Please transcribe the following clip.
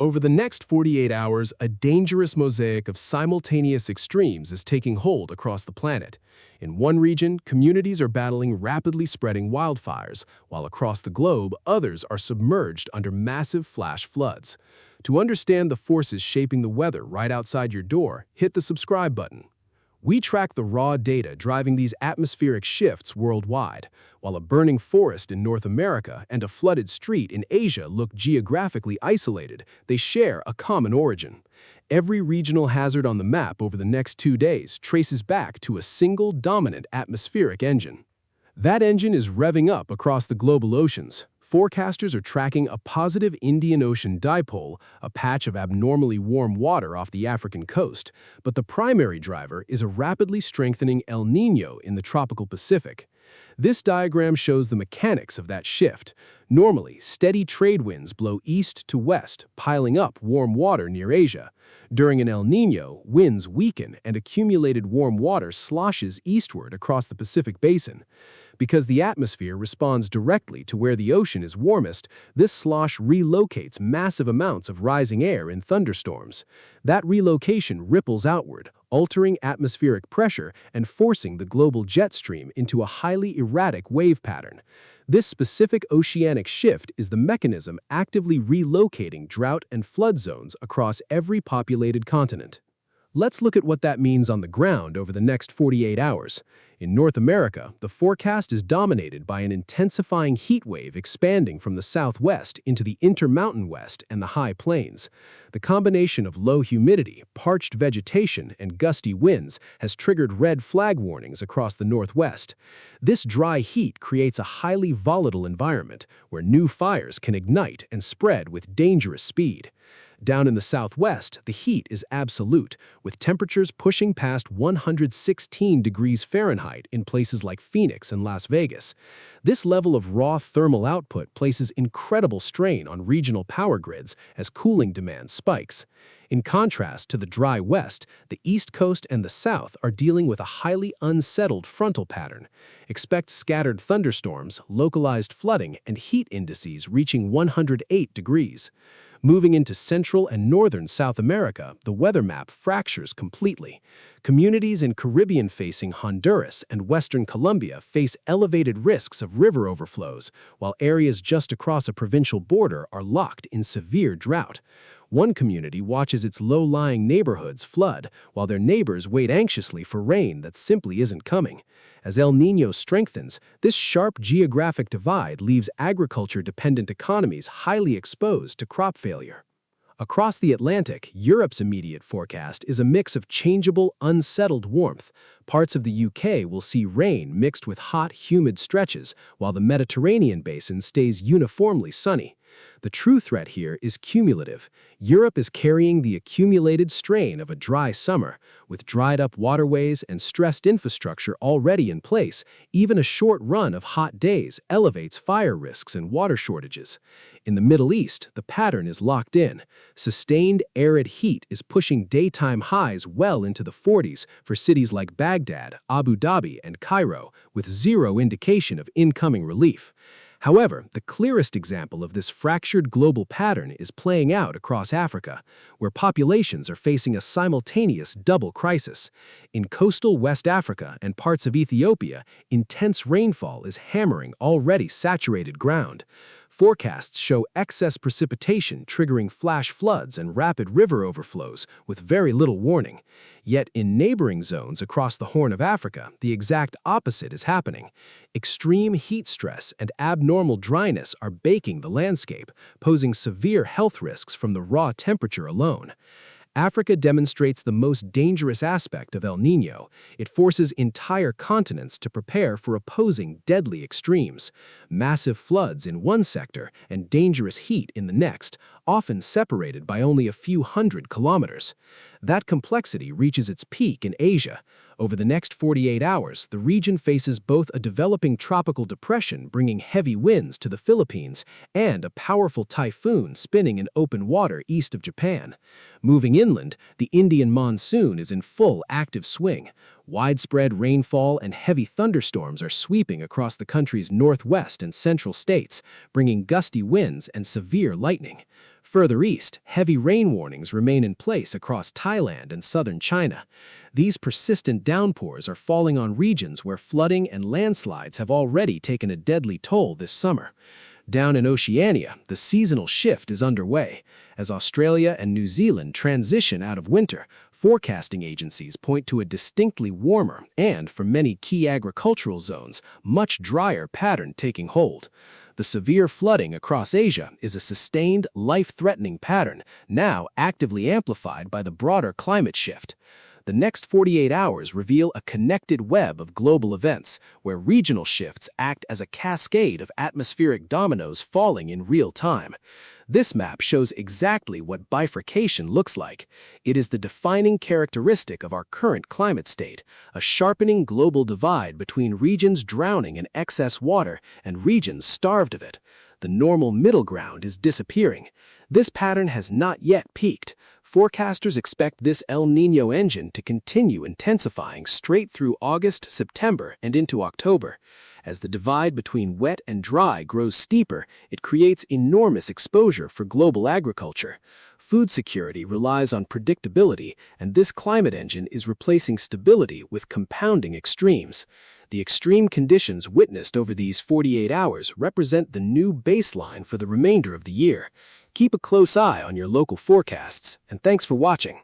Over the next 48 hours, a dangerous mosaic of simultaneous extremes is taking hold across the planet. In one region, communities are battling rapidly spreading wildfires, while across the globe, others are submerged under massive flash floods. To understand the forces shaping the weather right outside your door, hit the subscribe button. We track the raw data driving these atmospheric shifts worldwide. While a burning forest in North America and a flooded street in Asia look geographically isolated, they share a common origin. Every regional hazard on the map over the next 2 days traces back to a single dominant atmospheric engine. That engine is revving up across the global oceans. Forecasters are tracking a positive Indian Ocean dipole, a patch of abnormally warm water off the African coast, but the primary driver is a rapidly strengthening El Niño in the tropical Pacific. This diagram shows the mechanics of that shift. Normally, steady trade winds blow east to west, piling up warm water near Asia. During an El Niño, winds weaken and accumulated warm water sloshes eastward across the Pacific basin. Because the atmosphere responds directly to where the ocean is warmest, this slosh relocates massive amounts of rising air in thunderstorms. That relocation ripples outward, altering atmospheric pressure and forcing the global jet stream into a highly erratic wave pattern. This specific oceanic shift is the mechanism actively relocating drought and flood zones across every populated continent. Let's look at what that means on the ground over the next 48 hours. In North America, the forecast is dominated by an intensifying heat wave expanding from the southwest into the Intermountain West and the high plains. The combination of low humidity, parched vegetation, and gusty winds has triggered red flag warnings across the northwest. This dry heat creates a highly volatile environment where new fires can ignite and spread with dangerous speed. Down in the southwest, the heat is absolute, with temperatures pushing past 116 degrees Fahrenheit in places like Phoenix and Las Vegas. This level of raw thermal output places incredible strain on regional power grids as cooling demand spikes. In contrast to the dry west, the east coast and the south are dealing with a highly unsettled frontal pattern. Expect scattered thunderstorms, localized flooding, and heat indices reaching 108 degrees. Moving into Central and Northern South America, the weather map fractures completely. Communities in Caribbean-facing Honduras and Western Colombia face elevated risks of river overflows, while areas just across a provincial border are locked in severe drought. One community watches its low-lying neighborhoods flood, while their neighbors wait anxiously for rain that simply isn't coming. As El Niño strengthens, this sharp geographic divide leaves agriculture-dependent economies highly exposed to crop failure. Across the Atlantic, Europe's immediate forecast is a mix of changeable, unsettled warmth. Parts of the UK will see rain mixed with hot, humid stretches, while the Mediterranean basin stays uniformly sunny. The true threat here is cumulative. Europe is carrying the accumulated strain of a dry summer. With dried-up waterways and stressed infrastructure already in place, even a short run of hot days elevates fire risks and water shortages. In the Middle East, the pattern is locked in. Sustained arid heat is pushing daytime highs well into the 40s for cities like Baghdad, Abu Dhabi, and Cairo, with zero indication of incoming relief. However, the clearest example of this fractured global pattern is playing out across Africa, where populations are facing a simultaneous double crisis. In coastal West Africa and parts of Ethiopia, intense rainfall is hammering already saturated ground. Forecasts show excess precipitation triggering flash floods and rapid river overflows with very little warning. Yet in neighboring zones across the Horn of Africa, the exact opposite is happening. Extreme heat stress and abnormal dryness are baking the landscape, posing severe health risks from the raw temperature alone. Africa demonstrates the most dangerous aspect of El Niño. It forces entire continents to prepare for opposing deadly extremes. Massive floods in one sector and dangerous heat in the next, often separated by only a few hundred kilometers. That complexity reaches its peak in Asia. Over the next 48 hours, the region faces both a developing tropical depression bringing heavy winds to the Philippines and a powerful typhoon spinning in open water east of Japan. Moving inland, the Indian monsoon is in full active swing. Widespread rainfall and heavy thunderstorms are sweeping across the country's northwest and central states, bringing gusty winds and severe lightning. Further east, heavy rain warnings remain in place across Thailand and southern China. These persistent downpours are falling on regions where flooding and landslides have already taken a deadly toll this summer. Down in Oceania, the seasonal shift is underway. As Australia and New Zealand transition out of winter, forecasting agencies point to a distinctly warmer and, for many key agricultural zones, much drier pattern taking hold. The severe flooding across Asia is a sustained, life-threatening pattern, now actively amplified by the broader climate shift. The next 48 hours reveal a connected web of global events, where regional shifts act as a cascade of atmospheric dominoes falling in real time. This map shows exactly what bifurcation looks like. It is the defining characteristic of our current climate state, a sharpening global divide between regions drowning in excess water and regions starved of it. The normal middle ground is disappearing. This pattern has not yet peaked. Forecasters expect this El Niño engine to continue intensifying straight through August, September, and into October. As the divide between wet and dry grows steeper, it creates enormous exposure for global agriculture. Food security relies on predictability, and this climate engine is replacing stability with compounding extremes. The extreme conditions witnessed over these 48 hours represent the new baseline for the remainder of the year. Keep a close eye on your local forecasts, and thanks for watching.